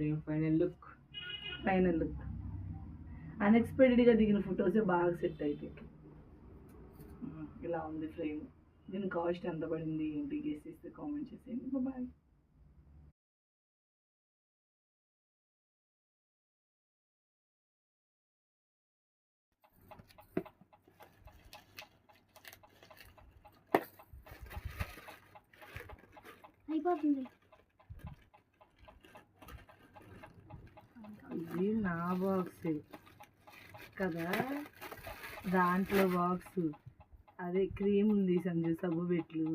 Frame final look అన్ఎక్స్పెక్టెడ్గా దిగిన ఫొటోసే బాగా సెట్ అయితే. ఇలా ఉంది ఫ్రేమ్. దీని కాస్ట్ ఎంత పడింది ఏంటి గెస్ చేస్తే కామెంట్ చేసేయండి. బాయ్. అయిపోతుంది. ఇది నా బాక్స్ కదా, దాంట్లో బాక్స్ అదే క్రీమ్ ఉంది సంజు, సబ్బు పెట్లు.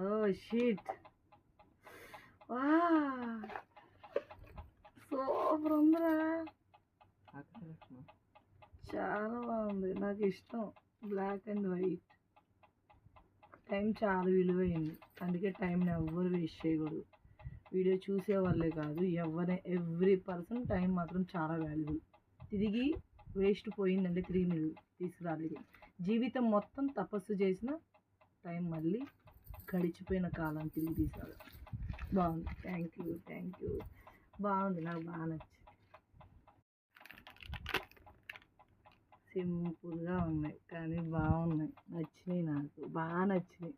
ఓ షిట్, వా సూపర్ ఉందిరా, చాలా బాగుంది, నాకు ఇష్టం. Black and white. టైం చాలా విలువైంది, అందుకే టైంని ఎవ్వరు వేస్ట్ చేయకూడదు. వీడియో చూసే వాళ్ళే కాదు, ఎవ్రీ పర్సన్ టైం మాత్రం చాలా వాల్యుబుల్. తిరిగి వేస్ట్ పోయిందంటే తిరిగి మీరు తీసుకురాలేదు. జీవితం మొత్తం తపస్సు చేసిన టైం మళ్ళీ గడిచిపోయిన కాలం తిరిగి తీసుకురాలి. బాగుంది, థ్యాంక్ యూ. బాగుంది, నాకు బాగా నచ్చింది. సింపుల్గా ఉన్నాయి కానీ బాగున్నాయి, నచ్చినాయి, నాకు బాగా నచ్చినాయి,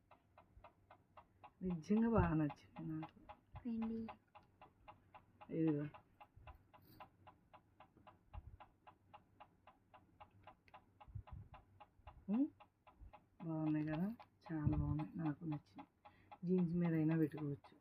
నిజంగా బాగా నచ్చినాయి నాకు. ఇదిగో బాగున్నాయి కదా, చాలా బాగున్నాయి, నాకు నచ్చింది. జీన్స్ మీద అయినా పెట్టుకోవచ్చు.